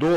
2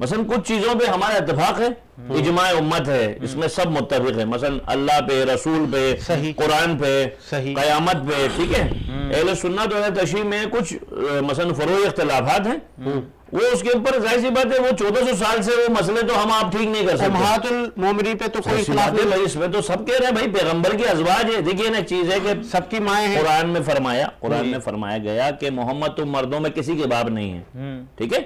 مثلا کچھ چیزوں پہ ہمارا اتفاق ہے، اجماع امت ہے، اس میں سب متفق ہیں، مثلا اللہ پہ، رسول پہ، صحیح، قرآن پہ، صحیح، قیامت پہ، ٹھیک ہے۔ اہل سنت و اہل تشیع میں کچھ مثلا فروعی اختلافات ہیں، وہ اس کے اوپر ظاہر سی بات ہے، وہ 1400 سال سے وہ مسئلے تو ہم آپ ٹھیک نہیں کر سکتے۔ امہات المومنین پہ تو کوئی اختلاف نہیں، بھائی اس میں تو سب کہہ رہے ہیں بھائی پیغمبر کی ازواج ہے۔ دیکھیے نا، ایک چیز ہے کہ سب کی مائیں ہیں۔ قرآن میں فرمایا گیا کہ محمد تم مردوں میں کسی کے باپ نہیں ہے، ٹھیک ہے۔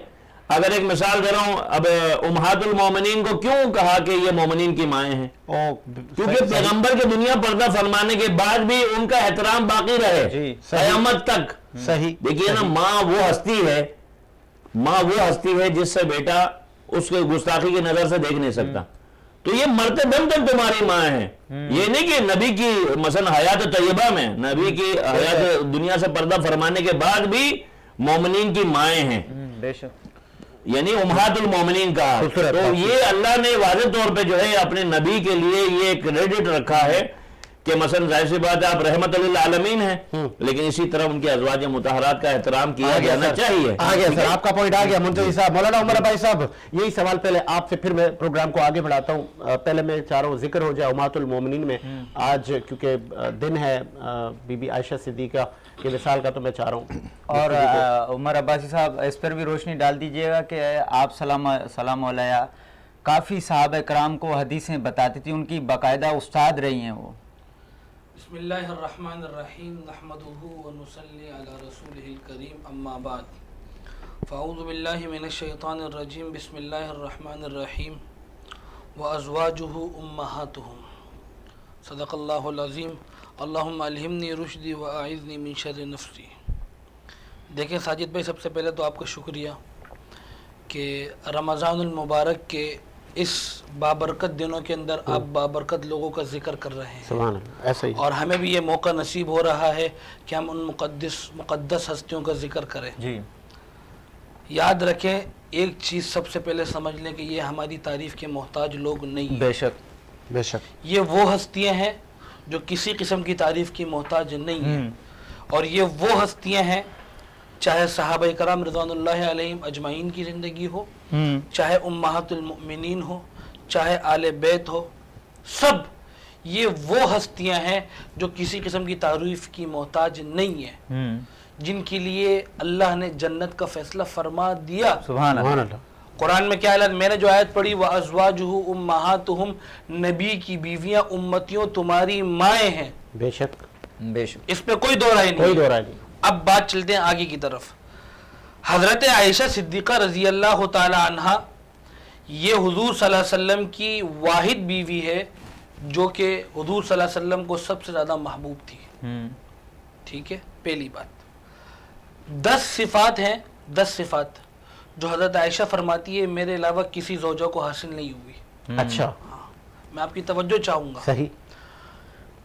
اگر ایک مثال دے رہا ہوں، اب امہات المومنین کو کیوں کہا کہ یہ مومنین کی مائیں ہیں؟ کیونکہ پیغمبر کے دنیا پردہ فرمانے کے بعد بھی ان کا احترام باقی رہے قیامت تک۔ صحیح، دیکھیے نا، ماں وہ ہستی ہے جس سے بیٹا اس کے گستاخی کی نظر سے دیکھ نہیں سکتا، تو یہ مرتے دم تک تمہاری ماں ہے۔ یہ نہیں کہ نبی کی مثلا حیات طیبہ میں، نبی کی حیات دنیا سے پردہ فرمانے کے بعد بھی مومنین کی مائیں ہیں، بے شک، یعنی امہات المومنین کا۔ تو یہ اللہ نے واضح طور پہ جو ہے اپنے نبی کے لیے یہ کریڈٹ رکھا ہے کہ مثلا ظاہر سی بات ہے آپ رحمت للعالمین ہیں، لیکن اسی طرح ان کی ازواج مطہرات کا احترام کیا جانا چاہیے۔ آگیا سر، آپ کا پوائنٹ آ گیا منتظر صاحب۔ مولانا عمر بھائی صاحب، یہی سوال پہلے آپ سے، پھر میں پروگرام کو آگے بڑھاتا ہوں۔ پہلے میں چاہ رہا ہوں ذکر ہو جائے امہات المومنین میں آج، کیونکہ دن ہے بی بی عائشہ صدیقہ کے وصال کا، تو میں چاہ رہا ہوں اور عمر عباسی صاحب اس پر بھی روشنی ڈال دیجئے گا کہ آپ سلام علیہ کافی صحابہ کرام کو حدیثیں بتاتی تھی، ان کی باقاعدہ استاد رہی ہیں وہ۔ بسم اللہ الرحمن الرحیم، نحمدہ ونصلی علی رسولہ الکریم، اما بعد، فاعوذ باللہ من الشیطان الرجیم، بسم اللہ الرحمن الرحیم، وازواجہ امہاتہم، صدق اللہ العظیم، اللہم الہمنی رشدی واعذنی من شر نفسی۔ دیکھیں ساجد بھائی، سب سے پہلے تو آپ کا شکریہ کہ رمضان المبارک کے اس بابرکت دنوں کے اندر آپ بابرکت لوگوں کا ذکر کر رہے ہیں، سبحان اللہ، ایسا ہی، اور ہمیں بھی یہ موقع نصیب ہو رہا ہے کہ ہم ان مقدس ہستیوں کا ذکر کریں۔ جی، یاد رکھیں ایک چیز سب سے پہلے سمجھ لیں کہ یہ ہماری تعریف کے محتاج لوگ نہیں ہیں، بے شک، بے شک، یہ وہ ہستیاں ہیں جو کسی قسم کی تعریف کی محتاج نہیں ہیں، اور یہ وہ ہستیاں ہیں، چاہے صحابہ کرام رضوان اللہ علیہم اجمعین کی زندگی ہو، چاہے امہات المؤمنین ہو، چاہے آل بیت ہو، سب یہ وہ ہستیاں ہیں جو کسی قسم کی تعریف کی محتاج نہیں ہیں، جن کے لیے اللہ نے جنت کا فیصلہ فرما دیا۔ سبحان اللہ۔ سبحان اللہ، قرآن میں کیا اعلان، میں نے جو آیت پڑھی وَأَزْوَاجُهُ أُمَّهَاتُهُمْ، نبی کی بیویاں امتیوں تمہاری مائیں ہیں، بے شک، بے شک، اس پہ کوئی دو رائے نہیں۔ کوئی دو رائے نہیں۔ اب بات چلتے ہیں آگے کی طرف۔ حضرت عائشہ صدیقہ رضی اللہ تعالی عنہا یہ حضور صلی اللہ علیہ وسلم کی واحد بیوی ہے جو کہ حضور صلی اللہ علیہ وسلم کو سب سے زیادہ محبوب تھی، ٹھیک ہے۔ پہلی بات، 10 صفات ہیں، 10 صفات جو حضرت عائشہ فرماتی ہے میرے علاوہ کسی زوجہ کو حاصل نہیں ہوئی۔ اچھا، میں آپ کی توجہ چاہوں گا۔ صحیح،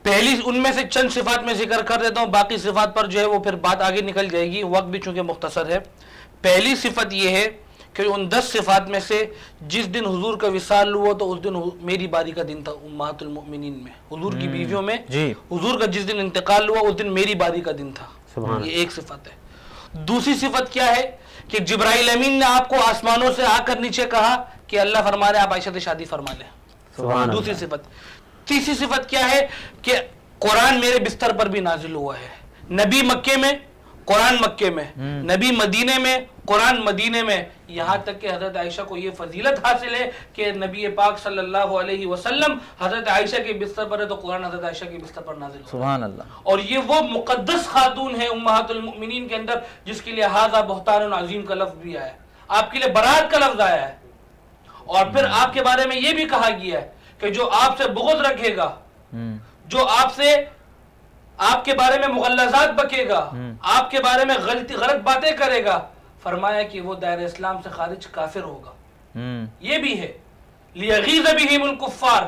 پہلی ان میں سے چند صفات میں ذکر کر دیتا ہوں، باقی صفات پر جو ہے وہ پھر بات آگے نکل جائے گی، وقت بھی چونکہ مختصر ہے۔ پہلی صفت یہ ہے کہ ان 10 صفات میں سے جس دن حضور کا وصال ہوا تو اس دن میری باری کا دن تھا، امہات المؤمنین میں، حضور کی بیویوں میں حضور کا جس دن انتقال ہوا اس دن میری باری کا دن تھا۔ یہ ایک صفت ہے۔ دوسری صفت کیا ہے کہ جبرائیل امین نے آپ کو آسمانوں سے آ کر نیچے کہا کہ اللہ فرما رہے آپ عائشہ سے شادی فرما لیں، دوسری صفت۔ تیسری صفت کیا ہے کہ قرآن میرے بستر پر بھی نازل ہوا ہے، نبی مکے میں قرآن مکے میں، نبی مدینے میں قرآن مدینے میں، یہاں تک کہ حضرت عائشہ کو یہ فضیلت حاصل ہے کہ نبی پاک صلی اللہ علیہ وسلم حضرت عائشہ کے بستر پر ہے تو قرآن حضرت عائشہ کے بستر پر نازل ہوا۔ سبحان اللہ۔ اور یہ وہ مقدس خاتون ہے امہات المؤمنین کے اندر جس کے لیے ھذا بہتان عظیم کا لفظ بھی آیا ہے، آپ کے لیے برات کا لفظ آیا ہے، اور پھر آپ کے بارے میں یہ بھی کہا گیا ہے کہ جو آپ سے بغض رکھے گا، جو آپ کے بارے میں مغلظات بکے گا، آپ کے بارے میں غلط باتیں کرے گا، فرمایا کہ وہ دائرہ اسلام سے خارج کافر ہوگا۔ یہ بھی ہے لیغیظ بہم الکفار،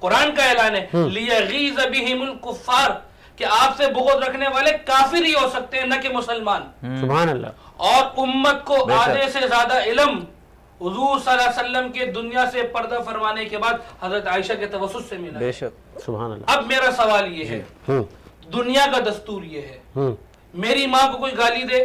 قرآن کا اعلان ہے لیغیظ بہم الکفار، کہ آپ سے بغض رکھنے والے کافر ہی ہو سکتے ہیں نہ کہ مسلمان۔ سبحان اللہ۔ اور امت کو آدھے سے زیادہ علم حضور صلی اللہ علیہ وسلم کے دنیا سے پردہ فرمانے کے بعد حضرت عائشہ کے توسط سے ملا۔ بے شک، سبحان اللہ۔ اب میرا سوال یہ ہے، دنیا کا دستور یہ ہے، میری ماں کو کوئی گالی دے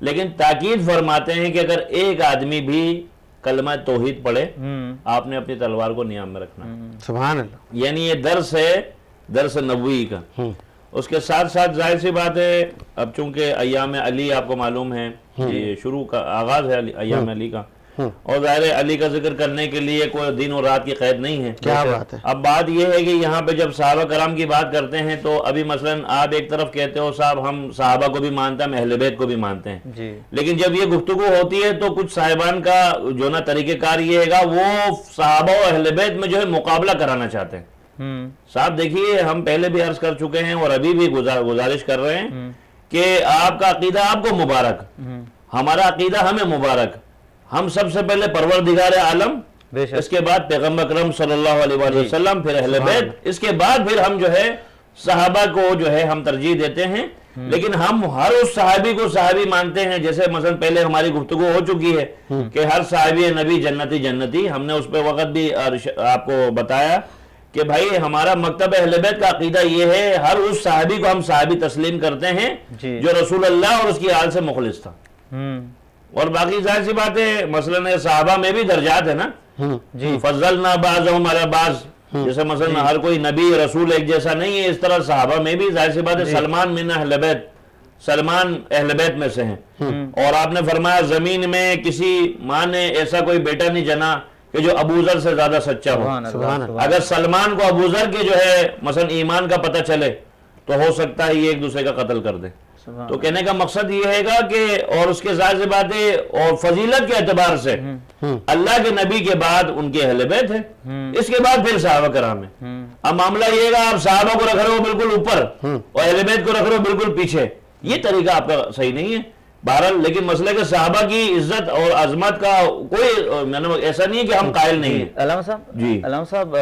لیکن تاکید فرماتے ہیں کہ اگر ایک آدمی بھی کلمہ توحید پڑھے آپ نے اپنی تلوار کو نیام میں رکھنا. سبحان اللہ. یعنی یہ درس ہے درس نبوی کا. اس کے ساتھ ساتھ ظاہر سی بات ہے اب چونکہ ایام علی آپ کو معلوم ہے یہ شروع کا آغاز ہے ایام علی کا, اور ظاہر ہے علی کا ذکر کرنے کے لیے کوئی دن اور رات کی قید نہیں ہے. کیا بات ہے. اب بات یہ ہے کہ یہاں پہ جب صحابہ کرام کی بات کرتے ہیں تو ابھی مثلا آپ ایک طرف کہتے ہو صاحب ہم صحابہ کو بھی مانتے ہیں, ہم اہل بیت کو بھی مانتے ہیں, جی لیکن جب یہ گفتگو ہوتی ہے تو کچھ صاحبان کا جو نا طریقہ کار یہ ہے گا وہ صحابہ و اہل بیت میں جو ہے مقابلہ کرانا چاہتے ہیں. صاحب دیکھیے ہم پہلے بھی عرض کر چکے ہیں اور ابھی بھی گزارش کر رہے ہیں کہ آپ کا عقیدہ آپ کو مبارک, ہمارا عقیدہ ہمیں مبارک. ہم سب سے پہلے پروردگار عالم, اس کے بعد پیغمبر اکرم صلی اللہ علیہ وآلہ وسلم, پھر اہل بیت, اس کے بعد پھر ہم جو ہے صحابہ کو جو ہے ہم ترجیح دیتے ہیں. لیکن ہم ہر اس صحابی کو صحابی مانتے ہیں, جیسے مثلا پہلے ہماری گفتگو ہو چکی ہے کہ ہر صحابی نبی جنتی جنتی. ہم نے اس پہ وقت بھی آپ کو بتایا کہ بھائی ہمارا مکتب اہل بیت کا عقیدہ یہ ہے ہر اس صحابی کو ہم صحابی تسلیم کرتے ہیں جو رسول اللہ اور اس کی آل سے مخلص تھا. اور باقی ظاہر سی بات ہے مثلا صحابہ میں بھی درجات ہے نا, فضلنا بعضهم علی بعض, جیسے مثلا ہر کوئی نبی رسول ایک جیسا نہیں ہے, اس طرح صحابہ میں بھی ظاہر سی بات ہے سلمان من اہل بیت, سلمان اہل بیت میں سے ہیں. اور آپ نے فرمایا زمین میں کسی ماں نے ایسا کوئی بیٹا نہیں جنا کہ جو ابو ذر سے زیادہ سچا ہو. اگر سلمان کو ابو ذر کے جو ہے مثلا ایمان کا پتہ چلے تو ہو سکتا ہے یہ ایک دوسرے کا قتل کر دیں. تو کہنے کا مقصد یہ ہے گا کہ اور اس کے ظاہر سی بات ہے اور فضیلت کے اعتبار سے اللہ کے نبی کے بعد ان کے اہل بیت ہے, اس کے بعد پھر صحابہ کرام ہے. اب معاملہ یہ گا آپ صحابہ کو رکھ رہے ہو بالکل اوپر اور اہل بیت کو رکھ رہے ہو بالکل پیچھے, یہ طریقہ آپ کا صحیح نہیں ہے. بہرحال لیکن مسئلہ کہ صحابہ کی عزت اور عظمت کا کوئی ایسا نہیں ہے کہ ہم قائل نہیں ہیں. علامہ صاحب جی علامہ صاحب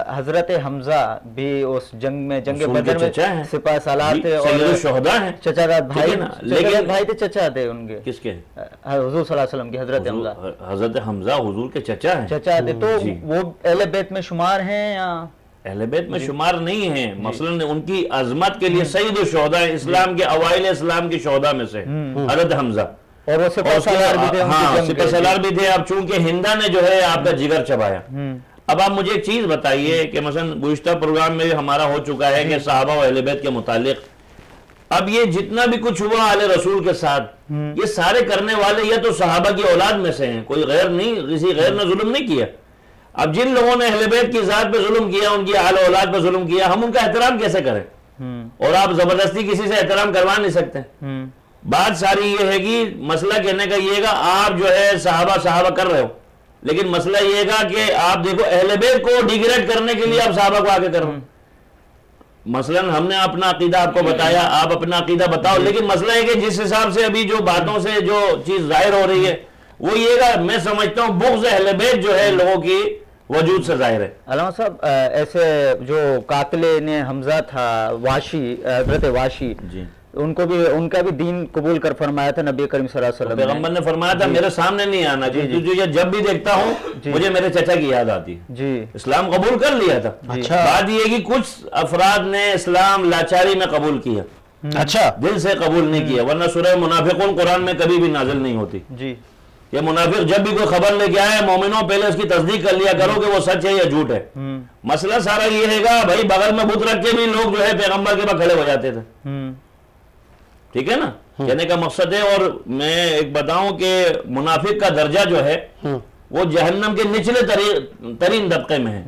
حضرت حمزہ بھی اس جنگ میں جنگ بدر میں سپاہ سالار تھے اور شہداء ہیں, چچا بھائی تھے, چچا تھے ان کے, کس کے حضور صلی اللہ علیہ وسلم کے حضرت حمزہ. حضرت حمزہ حضور کے چچا ہیں, چچا تھے, تو وہ اہل بیت میں شمار ہیں یا اہل بیت میں شمار نہیں ہیں؟ مثلا ان کی عظمت کے لیے سید الشہداء ہیں, اسلام کے اوائل اسلام کے شہداء میں سے حضرت حمزہ, اور وہ سپہ سالار بھی تھے. ہاں سپہ سالار بھی تھے. اب چونکہ ہندا نے جو ہے آپ کا جگر چبایا. اب آپ مجھے ایک چیز بتائیے کہ مثلا گزشتہ پروگرام میں ہمارا ہو چکا ہے کہ صحابہ و اہل بیت کے متعلق اب یہ جتنا بھی کچھ ہوا آل رسول کے ساتھ یہ سارے کرنے والے یا تو صحابہ کی اولاد میں سے ہیں, کوئی غیر نہیں, کسی غیر نے ظلم نہیں کیا. اب جن لوگوں نے اہل بیت کی ذات پہ ظلم کیا, ان کی آل اولاد پہ ظلم کیا, ہم ان کا احترام کیسے کریں؟ اور آپ زبردستی کسی سے احترام کروا نہیں سکتے. بات ساری یہ ہے کہ مسئلہ کہنے کا یہ گا آپ جو ہے صحابہ کر رہے ہو, لیکن مسئلہ یہ گا کہ آپ دیکھو اہل بیت کو ڈیگریڈ کرنے کے لیے آپ صحابہ کو آگے کرو. مثلا ہم نے اپنا عقیدہ آپ کو بتایا, آپ اپنا عقیدہ بتاؤ, لیکن مسئلہ ہے کہ جس حساب سے ابھی جو باتوں سے جو چیز ظاہر ہو رہی ہے وہ یہ گا, میں سمجھتا ہوں بغض اہل بیت جو ہے لوگوں کی وجود سے ظاہر ہے. علامہ صاحب ایسے جو قاتل نے حمزہ تھا واشی, حضرت واشی, ان کو بھی ان کا بھی دین قبول کر فرمایا تھا نبی کریم صلی اللہ علیہ وسلم. پیغمبر نے فرمایا تھا میرے سامنے نہیں آنا, جب بھی دیکھتا ہوں مجھے میرے چچا کی یاد آتی ہے. جی اسلام قبول کر لیا تھا. بات یہ کہ کچھ افراد نے اسلام لاچاری میں قبول کیا, اچھا دل سے قبول نہیں کیا, ورنہ سورہ منافقون قرآن میں کبھی بھی نازل نہیں ہوتی. جی یہ منافق جب بھی کوئی خبر لے کے آئے, مومنوں پہلے اس کی تصدیق کر لیا کرو کہ وہ سچ ہے یا جھوٹ ہے. مسئلہ سارا یہ ہے گا بھائی بغل میں بت رکھ کے بھی لوگ جو ہے پیغمبر کے پاس کھڑے ہو جاتے تھے. ٹھیک ہے نا, کہنے کا مقصد ہے. اور میں ایک بتاؤں کہ منافق کا درجہ جو ہے وہ جہنم کے نچلے ترین طبقے میں ہے,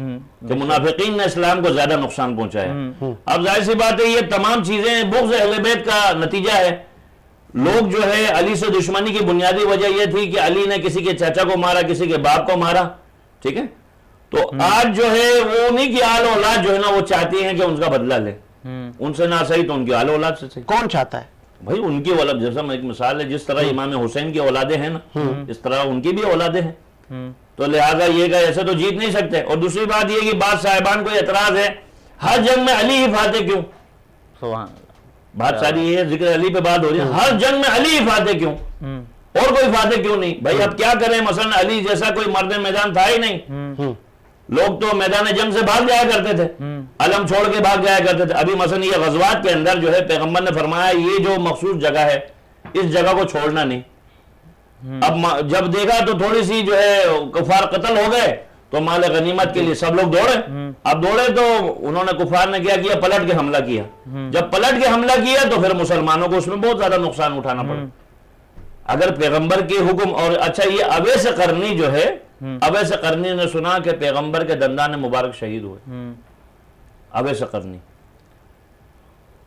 کہ منافقین نے اسلام کو زیادہ نقصان پہنچایا. اب ظاہر سی بات ہے یہ تمام چیزیں بغض اہل بیت کا نتیجہ ہے. لوگ جو ہے علی سے دشمنی کی بنیادی وجہ یہ تھی کہ علی نے کسی کے چاچا کو مارا, کسی کے باپ کو مارا. ٹھیک ہے, تو آج جو ہے وہ انہی کی آل اولاد جو ہے نا وہ چاہتی ہیں کہ ان کا بدلہ لے. ان سے نہ صحیح تو ان کی آل اولاد سے صحیح. کون چاہتا ہے بھائی ان کی اولاد, جیسا ایک مثال ہے جس طرح امام حسین کی اولادیں ہیں نا اس طرح ان کی بھی اولادیں ہیں, تو لہٰذا یہ کہ ایسے تو جیت نہیں سکتے. اور دوسری بات یہ کہ بعض صاحبان کو اعتراض ہے ہر جنگ میں علی ہی فاتح کیوں. بات ساری یہ ہے, ذکر علی پہ بات ہو رہی ہے, ہر جنگ میں علی ہی فاتح کیوں, اور کوئی فاتح کیوں نہیں. بھائی اب کیا کریں, مثلا علی جیسا کوئی مرد میدان تھا ہی نہیں. لوگ تو میدان جنگ سے بھاگ جایا کرتے تھے, علم چھوڑ کے بھاگ جایا کرتے تھے. ابھی مثلا یہ غزوات کے اندر جو ہے پیغمبر نے فرمایا یہ جو مخصوص جگہ ہے اس جگہ کو چھوڑنا نہیں. اب جب دیکھا تو تھوڑی سی جو ہے کفار قتل ہو گئے تو مال غنیمت کے لیے سب لوگ دوڑے. اب دوڑے تو انہوں نے کفار نے کیا کیا, پلٹ کے حملہ کیا. جب پلٹ کے حملہ کیا تو پھر مسلمانوں کو اس میں بہت زیادہ نقصان اٹھانا پڑا. اگر پیغمبر کے حکم, اور اچھا یہ اویس قرنی جو ہے, اویس قرنی نے سنا کہ پیغمبر کے دندان مبارک شہید ہوئے. اویس قرنی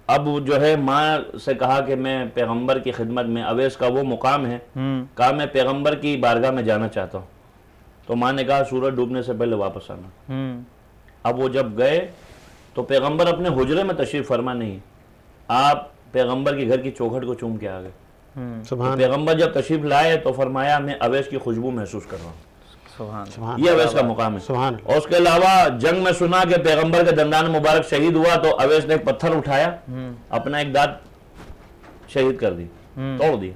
اب جو ہے ماں سے کہا کہ میں پیغمبر کی خدمت میں, اویس کا وہ مقام ہے, کہا میں پیغمبر کی بارگاہ میں جانا چاہتا ہوں. تو ماں نے کہا سورج ڈوبنے سے پہلے واپس آنا. اب وہ جب گئے تو پیغمبر اپنے حجرے میں تشریف فرما نہیں, آپ پیغمبر کے گھر کی چوکھٹ کو چوم کے آ گئے. تو پیغمبر جب تشریف لائے تو فرمایا میں اویس کی خوشبو محسوس کر رہا ہوں. یہ اویس کا مقام ہے. اور اس کے علاوہ جنگ میں سنا کہ پیغمبر کے دندان مبارک شہید ہوا تو اویس نے ایک پتھر اٹھایا, اپنا ایک دانت شہید کر دی, توڑ دیا.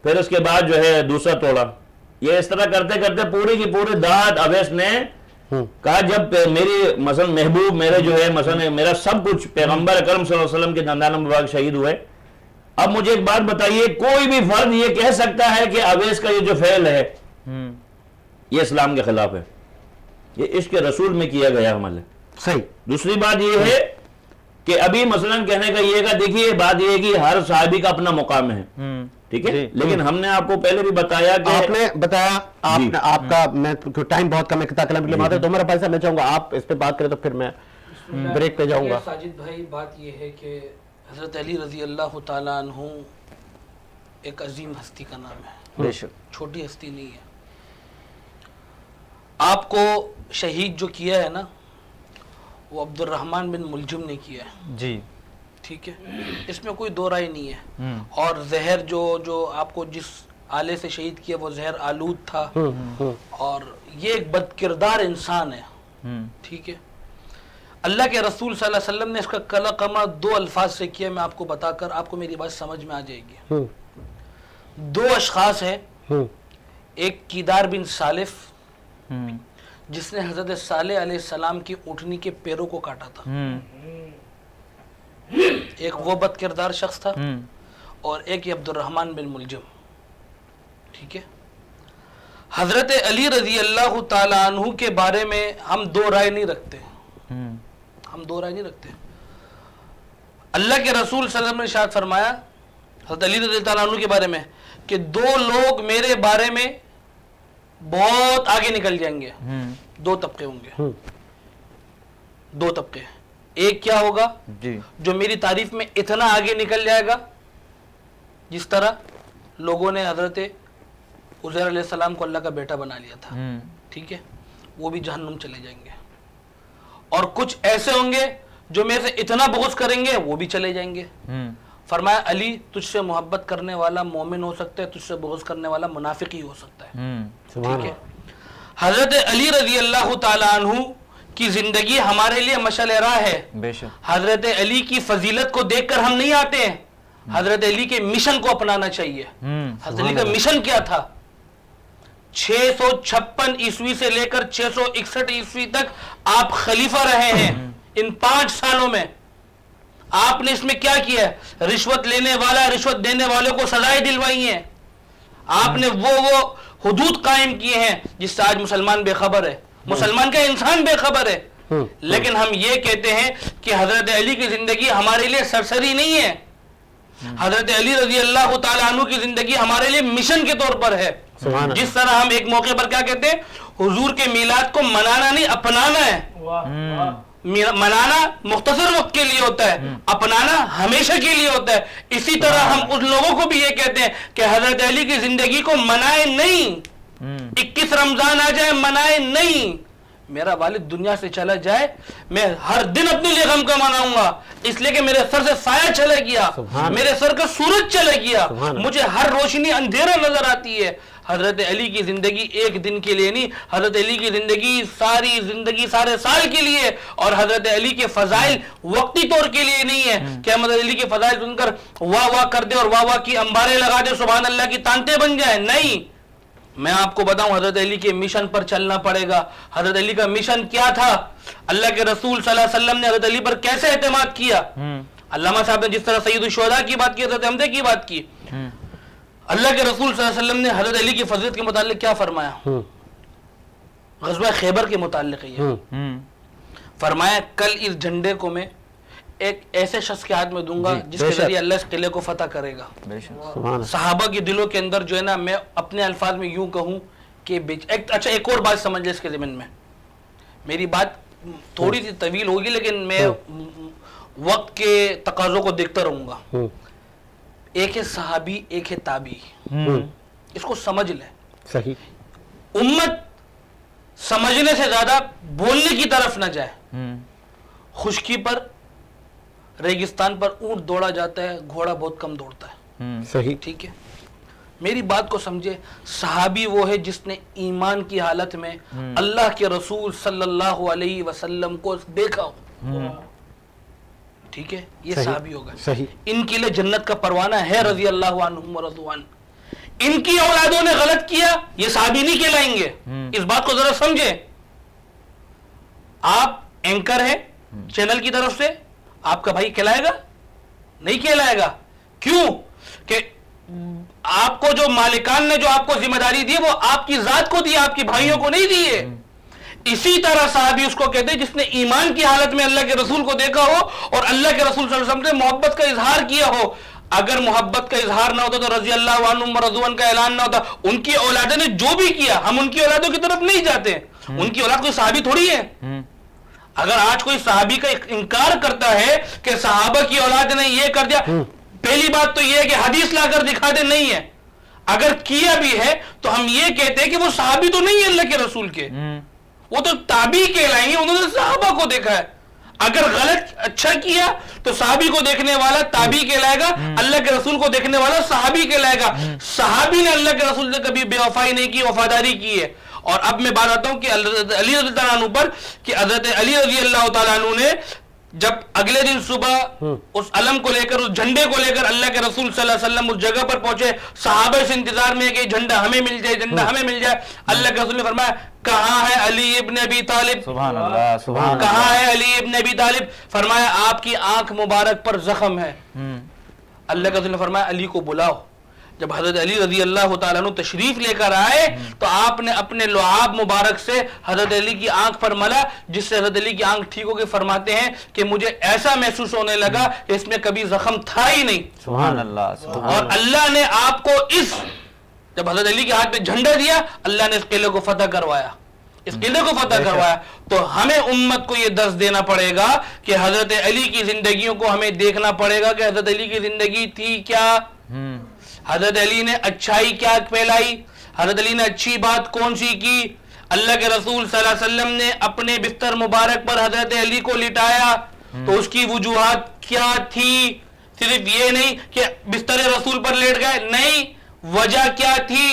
پھر اس کے بعد جو ہے دوسرا توڑا. یہ اس طرح کرتے کرتے پوری کی پوری دانت اویس نے کہا جب میری مثلا محبوب میرے جو ہے مثلا میرا سب کچھ پیغمبر اکرم صلی اللہ علیہ وسلم کے دندان مبارک شہید ہوئے, اب مجھے ایک بات بتائیے, کوئی بھی فرد یہ کہہ سکتا ہے کہ اویس کا یہ جو فعل ہے یہ اسلام کے خلاف ہے؟ یہ عشق رسول میں کیا گیا عمل ہے. صحیح. دوسری بات یہ ہے کہ ابھی مثلا کہنے کا یہ ہے, دیکھیے بات یہ ہے کہ ہر صحابی کا اپنا مقام ہے, ٹھیک ہے, لیکن ہم نے آپ کو پہلے بھی بتایا کہ آپ نے بتایا آپ کا, میں ٹائم بہت کم ہے کلام کے لیے بات ہے, تو میرا بھائی صاحب میں چاہوں گا آپ اس پہ بات کریں تو پھر میں بریک پہ جاؤں گا. ساجد بھائی بات یہ ہے کہ حضرت علی رضی اللہ تعالیٰ عنہ ایک عظیم ہستی کا نام ہے, بے شک چھوٹی ہستی نہیں ہے. آپ کو شہید جو کیا ہے نا وہ عبد الرحمن بن ملجم نے کیا ہے جی, ٹھیک ہے, اس میں کوئی دو رائے نہیں ہے. اور زہر جو آپ کو جس آلے سے شہید کیا وہ زہر آلود تھا, اور یہ ایک بد کردار انسان ہے, ٹھیک ہے. اللہ کے رسول صلی اللہ علیہ وسلم نے اس کا کلا کما دو الفاظ سے کیا, میں آپ کو بتا کر آپ کو میری بات سمجھ میں آ جائے گی. دو اشخاص ہیں, ایک کیدار بن سالف جس نے حضرت صالح علیہ السلام کی اونٹنی کے پیروں کو کاٹا تھا, ایک وہ بد کردار شخص تھا, اور ایک عبد الرحمن بن ملجم, ٹھیک ہے. حضرت علی رضی اللہ تعالیٰ عنہ کے بارے میں ہم دو رائے نہیں رکھتے, ہم دو رائے نہیں رکھتے. اللہ کے رسول صلی اللہ علیہ وسلم نے ارشاد فرمایا حضرت علی رضی اللہ تعالیٰ عنہ کے بارے میں کہ دو لوگ میرے بارے میں بہت آگے نکل جائیں گے, دو طبقے ہوں گے, دو طبقے. ایک کیا ہوگا جو میری تعریف میں اتنا آگے نکل جائے گا جس طرح لوگوں نے حضرت عزیر علیہ السلام کو اللہ کا بیٹا بنا لیا تھا, ٹھیک ہے, وہ بھی جہنم چلے جائیں گے. اور کچھ ایسے ہوں گے جو میرے سے اتنا بغض کریں گے وہ بھی چلے جائیں گے. فرمایا علی تجھ سے محبت کرنے والا مومن ہو سکتا ہے, تجھ سے بغض کرنے والا منافق ہی ہو سکتا ہے, ٹھیک ہے. حضرت علی رضی اللہ تعالیٰ عنہ کی زندگی ہمارے لیے مشعل راہ ہے. حضرت علی کی فضیلت کو دیکھ کر ہم نہیں آتے ہیں, حضرت علی کے مشن کو اپنانا چاہیے. حضرت علی کا مشن کیا تھا؟ 656 عیسوی سے لے کر 661 عیسوی تک آپ خلیفہ رہے ہیں. ان 5 سالوں میں آپ نے اس میں کیا کیا ہے؟ رشوت لینے والا رشوت دینے والوں کو سزائیں دلوائی ہیں. آپ نے وہ حدود قائم کیے ہیں جس سے آج مسلمان بے خبر ہے, مسلمان کا انسان بے خبر ہے. لیکن ہم یہ کہتے ہیں کہ حضرت علی کی زندگی ہمارے لیے سرسری نہیں ہے. حضرت علی رضی اللہ تعالیٰ عنہ کی زندگی ہمارے لیے مشن کے طور پر ہے. جس طرح ہم ایک موقع پر کیا کہتے ہیں, حضور کے میلاد کو منانا نہیں اپنانا ہے. منانا مختصر وقت کے لیے ہوتا ہے, اپنانا ہمیشہ کے لیے ہوتا ہے. اسی طرح ہم اس لوگوں کو بھی یہ کہتے ہیں کہ حضرت علی کی زندگی کو منائے نہیں. 21 رمضان آ جائے منائے نہیں. میرا والد دنیا سے چلا جائے میں ہر دن اپنے لیے غم کا مناؤں گا, اس لیے کہ میرے سر سے سایہ چلے گیا, میرے سر کا سورج چلے گیا, مجھے ہر روشنی اندھیرا نظر آتی ہے. حضرت علی کی زندگی ایک دن کے لیے نہیں, حضرت علی کی زندگی سارے سال کے لیے. اور حضرت علی کے فضائل وقتی طور کے لیے نہیں ہے کہ ہم حضرت علی کے فضائل سن کر واہ واہ کر دے اور واہ واہ کی انباریں لگا دے, سبحان اللہ کی تانتے بن جائیں. نہیں, میں آپ کو بتاؤں حضرت علی کے مشن پر چلنا پڑے گا. حضرت علی کا مشن کیا تھا؟ اللہ کے رسول صلی اللہ علیہ وسلم نے حضرت علی پر کیسے اعتماد کیا؟ علامہ صاحب نے جس طرح سید الشہداء کی بات کی، حضرت حمزہ کی بات کی، اللہ کے رسول صلی اللہ علیہ وسلم نے حضرت علی کی فضیلت کے متعلق کیا فرمایا؟ غزوہ خیبر کے متعلق ہے یہ، فرمایا کل اس جھنڈے کو میں ایک ایسے شخص کے ہاتھ میں دوں گا جس کے ذریعے اللہ اس قلعے کو فتح کرے گا. صحابہ کے دلوں کے اندر جو ہے نا، میں اپنے الفاظ میں یوں کہوں کہ اچھا ایک اور بات سمجھ لیں اس کے ضمن میں، میری بات تھوڑی سی طویل ہوگی لیکن میں وقت کے تقاضوں کو دیکھتا رہوں گا. ایک ہے صحابی، ایک ہے تابعی، اس کو سمجھ لیں. صحیح. امت سمجھنے سے زیادہ بولنے کی طرف نہ جائے. خشکی پر، ریگستان پر اونٹ دوڑا جاتا ہے، گھوڑا بہت کم دوڑتا ہے. صحیح. ٹھیک ہے، میری بات کو سمجھے. صحابی وہ ہے جس نے ایمان کی حالت میں اللہ کے رسول صلی اللہ علیہ وسلم کو دیکھا ہو. ٹھیک ہے، یہ صحابی ہوگا. صحیح. ان کے لیے جنت کا پروانہ ہے رضی اللہ عنہم ورضوا عنہ. ان کی اولادوں نے غلط کیا، یہ صحابی نہیں کہلائیں گے. اس بات کو ذرا سمجھیں. آپ اینکر ہیں چینل کی طرف سے، آپ کا بھائی کہلائے گا؟ نہیں کہلائے گا. کیوں؟ کہ آپ کو جو مالکان نے جو آپ کو ذمہ داری دی وہ آپ کی ذات کو دی، آپ کی بھائیوں کو نہیں دی ہے. اسی طرح صحابی اس کو کہتے ہیں جس نے ایمان کی حالت میں اللہ کے رسول کو دیکھا ہو اور اللہ کے رسول صلی اللہ علیہ وسلم نے محبت کا اظہار کیا ہو. اگر محبت کا اظہار نہ ہوتا تو رضی اللہ عنہم ورضوان کا اعلان نہ ہوتا. ان کی اولادوں نے جو بھی کیا، ہم ان کی اولادوں کی طرف نہیں جاتے. ان کی اولاد کوئی صحابی تھوڑی ہے. اگر آج کوئی صحابی کا انکار کرتا ہے کہ صحابہ کی اولاد نے یہ کر دیا، پہلی بات تو یہ ہے کہ حدیث لا کر دکھا دے. نہیں ہے. اگر کیا بھی ہے تو ہم یہ کہتے ہیں کہ وہ صحابی تو نہیں ہے اللہ کے رسول کے، وہ تو تابعی کہلائیں گے، انہوں نے صحابہ کو دیکھا ہے. اگر غلط اچھا کیا تو صحابی کو دیکھنے والا تابعی کہلائے گا، اللہ کے رسول کو دیکھنے والا صحابی کہلائے گا. صحابی نے اللہ کے رسول سے کبھی بے وفائی نہیں کی، وفاداری کی ہے. اور اب میں بات آتا ہوں کہ حضرت علی رضی اللہ عنہ پر، کہ حضرت علی رضی اللہ تعالیٰ عنہ نے جب اگلے دن صبح اس علم کو لے کر، اس جھنڈے کو لے کر اللہ کے رسول صلی اللہ علیہ وسلم اس جگہ پر پہنچے، صحابہ سے انتظار میں کہ جھنڈا ہمیں مل جائے، جھنڈا ہمیں مل جائے. اللہ کے رسول نے فرمایا کہاں ہے علی ابن ابی طالب؟ سبحان اللہ، سبحان اللہ. کہاں ہے علی ابن ابی طالب؟ فرمایا آپ کی آنکھ مبارک پر زخم ہے. اللہ کے رسول نے فرمایا علی کو بلاؤ. جب حضرت علی رضی اللہ تعالیٰ عنہ تشریف لے کر آئے تو آپ نے اپنے لعاب مبارک سے حضرت علی کی آنکھ پر ملا، جس سے حضرت علی کی آنکھ ٹھیک ہو کے فرماتے ہیں کہ مجھے ایسا محسوس ہونے لگا کہ اس میں کبھی زخم تھا ہی نہیں. سبحان اللہ، سبحان اور اللہ نے آپ کو جب حضرت علی کے ہاتھ پہ جھنڈا دیا، اللہ نے اس قلعے کو فتح کروایا. اس قلعے کو فتح کروایا. تو ہمیں امت کو یہ درس دینا پڑے گا کہ حضرت علی کی زندگیوں کو ہمیں دیکھنا پڑے گا کہ حضرت علی کی زندگی تھی کیا، حضرت علی نے اچھائی کیا پھیلائی، حضرت علی نے اچھی بات کون سی کی. اللہ کے رسول صلی اللہ علیہ وسلم نے اپنے بستر مبارک پر حضرت علی کو لٹایا تو اس کی وجوہات کیا تھی. صرف یہ نہیں کہ بستر رسول پر لیٹ گئے، نہیں، وجہ کیا تھی.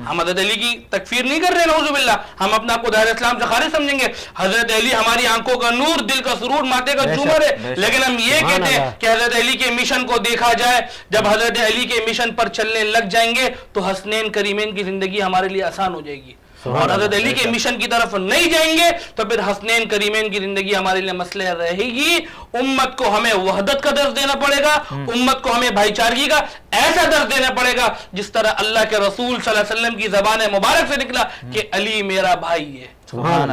ہم حضرت علی کی تکفیر نہیں کر رہے، نعوذ باللہ، ہم اپنے آپ کو دائرہ اسلام سے خارج سمجھیں گے. حضرت علی ہماری آنکھوں کا نور، دل کا سرور، ماتھے کا جومر ہے. لیکن ہم یہ کہتے ہیں کہ حضرت علی کے مشن کو دیکھا جائے. جب حضرت علی کے مشن پر چلنے لگ جائیں گے تو حسنین کریمین کی زندگی ہمارے لیے آسان ہو جائے گی. اور حضرت علی کے مشن کی طرف نہیں جائیں گے تو پھر حسنین کریمین کی زندگی ہمارے لیے مسئلہ رہے گی. امت کو ہمیں وحدت کا درس دینا پڑے گا، امت کو ہمیں بھائی چارگی کا ایسا درس دینا پڑے گا جس طرح اللہ کے رسول صلی اللہ علیہ وسلم کی زبان مبارک سے نکلا کہ علی میرا بھائی ہے.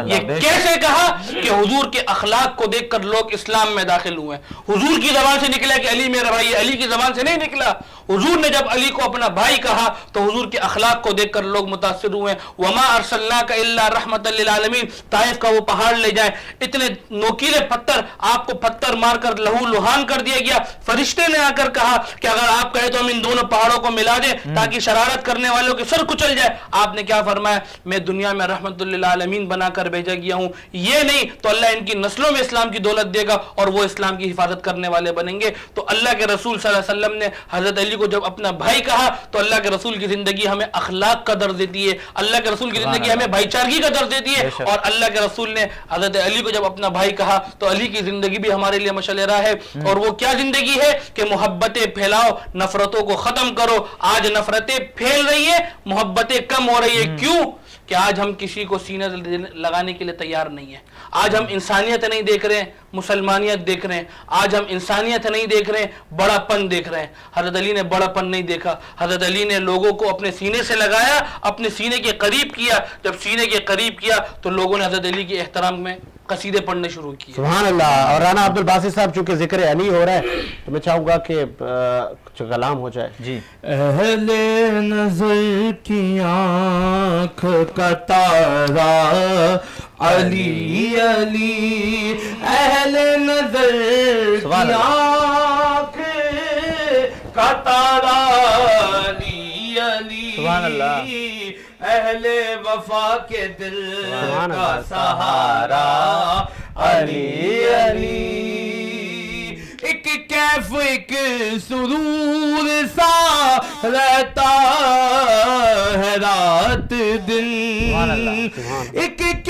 یہ کیسے کہا؟ کہ حضور کے اخلاق کو دیکھ کر لوگ اسلام میں داخل ہوئے. حضور کی زبان سے نکلا کہ علی میرا بھائی ہے، علی کی زبان سے نہیں نکلا. حضور نے جب علی کو اپنا بھائی کہا تو حضور کے اخلاق کو دیکھ کر لوگ متاثر ہوئے. وما ارسلناک الا رحمۃ للعالمین. طائف کا وہ پہاڑ لے جائیں، اتنے نوکیلے پتھر، آپ کو پتھر مار کر لہو لہان کر دیا گیا. فرشتے نے آ کر کہا کہ اگر آپ کہے تو ہم ان دونوں پہاڑوں کو ملا دیں تاکہ شرارت کرنے والوں کے سر کچل جائے. آپ نے کیا فرمایا؟ میں دنیا میں رحمت للعالمین بنا کر بھیجا گیا ہوں. یہ نہیں تو اللہ ان کی نسلوں میں اسلام کی دولت دے گا اور وہ اسلام کی حفاظت کرنے والے بنیں گے. تو اللہ کے رسول صلی اللہ علیہ وسلم نے حضرت علی کو جب اپنا بھائی کہا تو اللہ کے رسول کی زندگی ہمیں اخلاق کا درس دیتی ہے، اللہ کے رسول کی زندگی ہمیں بھائی چارگی کا درس دیتی ہے. اور اللہ کے رسول نے حضرت علی کو جب اپنا بھائی کہا تو علی کی زندگی بھی ہمارے لیے مشعل راہ ہے. اور وہ کیا زندگی ہے کہ محبتیں پھیلاؤ، نفرتوں کو ختم کرو. آج نفرتیں پھیل رہی ہیں، محبتیں کم ہو رہی ہیں. کیوں؟ کہ آج ہم کسی کو سینہ لگانے کے لیے تیار نہیں ہیں. آج ہم انسانیت نہیں دیکھ رہے ہیں, مسلمانیت دیکھ رہے ہیں. آج ہم انسانیت نہیں دیکھ رہے ہیں, بڑا پن دیکھ رہے ہیں. حضرت علی نے بڑا پن نہیں دیکھا. حضرت علی نے لوگوں کو اپنے سینے سے لگایا, اپنے سینے کے قریب کیا. جب سینے کے قریب کیا تو لوگوں نے حضرت علی کے احترام میں قصیدے پڑھنے شروع کیے. سبحان اللہ. اور رانا عبدالباسط صاحب چونکہ ذکر علی ہو رہا ہے تو میں چاہوں گا کہ کچھ کلام ہو جائے. جی. اہل نظر کی آنکھ کا تارا علی علی, اہل نظر کی آنکھ کا تارا علی علی, سبحان اللہ. اہل وفا کے دل کا سہارا علی علی. ایک کیف ایک سرور سا رہتا ہے رات دن, ایک کیف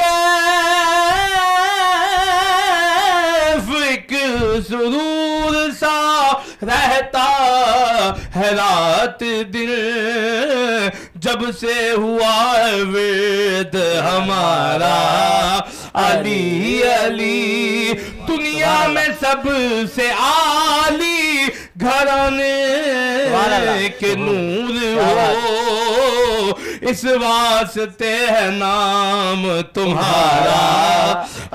ایک سرور سا رہتا ہے رات دن, جب سے ہوا ورد ہمارا علی علی. دنیا میں سب سے عالی گھرانے کے نور ہو, اس واسطے ہے نام تمہارا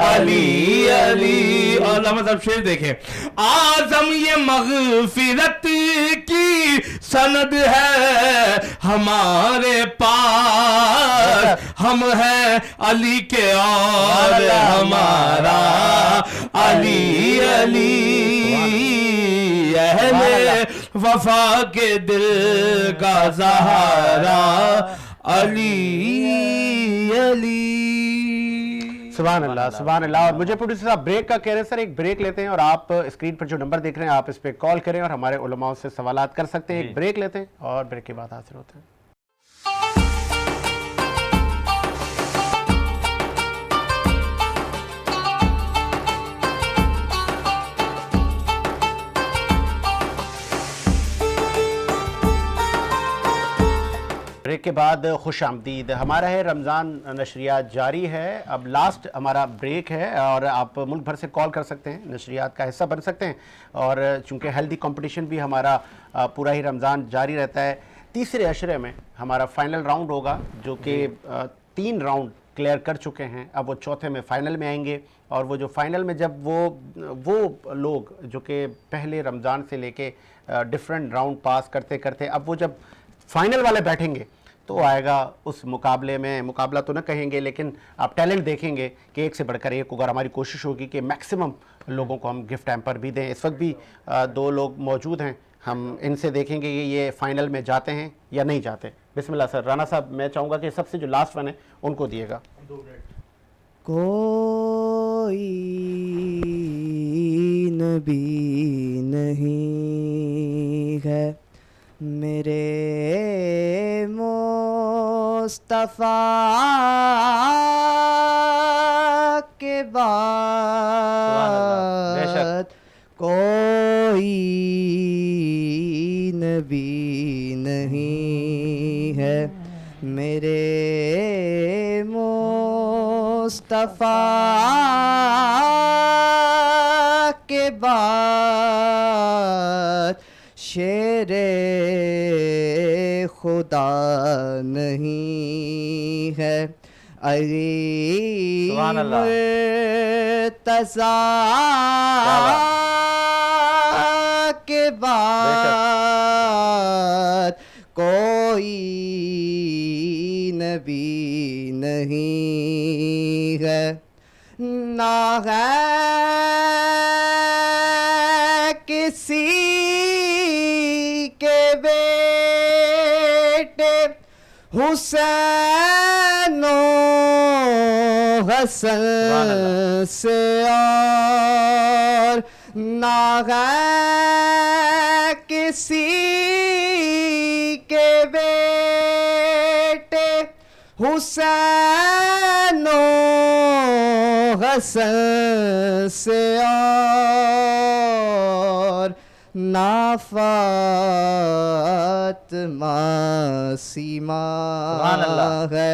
علی علی. اور علامہ صاحب شعر دیکھیں, اعظم یہ مغفرت کی سند ہے ہمارے پاس, ہم ہیں علی کے اور ہمارا علی علی. اہل وفا کے دل کا سہارا علی علی. سبحان اللہ سبحان اللہ. اور مجھے پروڈیوسر صاحب بریک کا کہہ رہے ہیں, سر ایک بریک لیتے ہیں اور آپ اسکرین پر جو نمبر دیکھ رہے ہیں آپ اس پہ کال کریں اور ہمارے علماء سے سوالات کر سکتے ہیں. ایک بریک لیتے ہیں اور بریک کے بعد حاضر ہوتے ہیں. بریک کے بعد خوش آمدید. ہمارا ہے رمضان نشریات جاری ہے. اب لاسٹ ہمارا بریک ہے اور آپ ملک بھر سے کال کر سکتے ہیں, نشریات کا حصہ بن سکتے ہیں. اور چونکہ ہیلدی کمپٹیشن بھی ہمارا پورا ہی رمضان جاری رہتا ہے. تیسرے عشرے میں ہمارا فائنل راؤنڈ ہوگا جو کہ 3 راؤنڈ کلیئر کر چکے ہیں. اب وہ چوتھے میں فائنل میں آئیں گے اور وہ جو فائنل میں جب وہ لوگ جو کہ پہلے رمضان سے لے کے ڈیفرنٹ راؤنڈ پاس کرتے کرتے اب وہ جب فائنل والے بیٹھیں گے تو آئے گا اس مقابلے میں, مقابلہ تو نہ کہیں گے لیکن آپ ٹیلنٹ دیکھیں گے کہ ایک سے بڑھ کر ایک ہوگا. اور ہماری کوشش ہوگی کہ میکسیمم لوگوں کو ہم گفٹ ہیمپر بھی دیں. اس وقت بھی 2 لوگ موجود ہیں, ہم ان سے دیکھیں گے کہ یہ فائنل میں جاتے ہیں یا نہیں جاتے. بسم اللہ سر. رانا صاحب میں چاہوں گا کہ سب سے جو لاسٹ ون ہے ان کو دیے گا. کوئی نبی نہیں ہے میرے مصطفیٰ کے بعد, کوئی نبی نہیں ہے میرے مصطفیٰ کے بعد, شیر خدا نہیں ہے علی مرتضیٰ کے بعد, کوئی نبی نہیں ہے. نہ ہے کسی کے بیٹے حسین و حسن سے اور, نہ ہے کسی کے بیٹے حسین و حسن سے اور, نہ فاطمہ سیما ہے.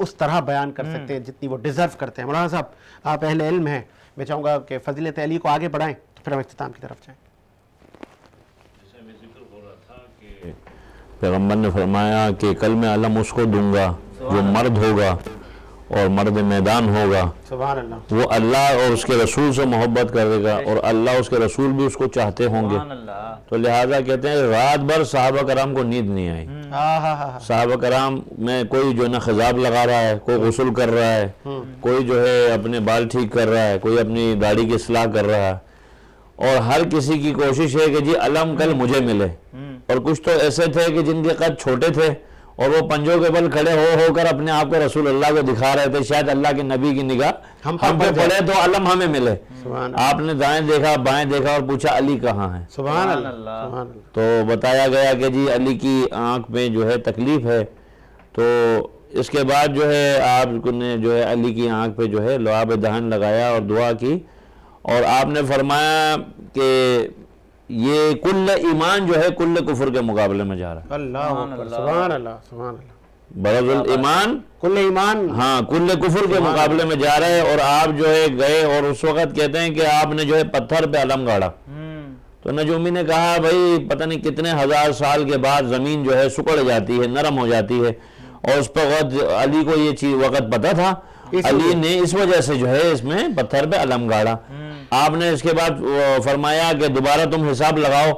اس طرح بیان کر سکتے ہیں جتنی وہ ڈیزرو کرتے ہیں. مولانا صاحب آپ اہل علم ہیں, میں چاہوں گا کہ فضیلت علی کو آگے بڑھائیں تو پھر ہم اختتام کی طرف جائیں. پیغمبر نے فرمایا کہ کل میں علم اس کو دوں گا جو مرد ہوگا اور مرد میدان ہوگا, سبحان اللہ. وہ اللہ اور اس کے رسول سے محبت کرے گا اور اللہ اس کے رسول بھی اس کو چاہتے ہوں گے. تو لہٰذا کہتے ہیں رات بھر صحابہ کرام کو نیند نہیں آئی. صحابہ کرام میں کوئی جو ہے نا خضاب لگا رہا ہے, کوئی غسل کر رہا ہے, کوئی جو ہے اپنے بال ٹھیک کر رہا ہے, کوئی اپنی داڑھی کی اصلاح کر رہا ہے, اور ہر کسی کی کوشش ہے کہ جی علم کل مجھے ملے. اور کچھ تو ایسے تھے کہ جن کے قد چھوٹے تھے اور وہ پنجوں کے بل کھڑے ہو کر اپنے آپ کو رسول اللہ کو دکھا رہے تھے, شاید اللہ کے نبی کی نگاہ ہم پہ پڑے تو علم ہمیں ملے. آپ نے دائیں دیکھا بائیں دیکھا اور پوچھا علی کہاں ہے. سبحان اللہ. تو بتایا گیا کہ جی علی کی آنکھ میں جو ہے تکلیف ہے. تو اس کے بعد جو ہے آپ نے جو ہے علی کی آنکھ پہ جو ہے لعاب دہن لگایا اور دعا کی, اور آپ نے فرمایا کہ یہ کل ایمان جو ہے کل کفر کے مقابلے میں جا رہا ہے. اللہ اکبر. سبحان اللہ. سبحان اللہ. برز الایمان کل ایمان, ہاں کل کفر کے مقابلے میں جا رہے. اور آپ جو ہے گئے اور اس وقت کہتے ہیں کہ آپ نے جو ہے پتھر پہ علم گاڑا. تو نجومی نے کہا بھائی پتہ نہیں کتنے ہزار سال کے بعد زمین جو ہے سکڑ جاتی ہے, نرم ہو جاتی ہے, اور اس پر علی کو یہ چیز وقت پتہ تھا, علی نے اس وجہ سے جو ہے اس میں پتھر پہ علم گاڑا. آپ نے اس کے بعد فرمایا کہ دوبارہ تم حساب لگاؤ.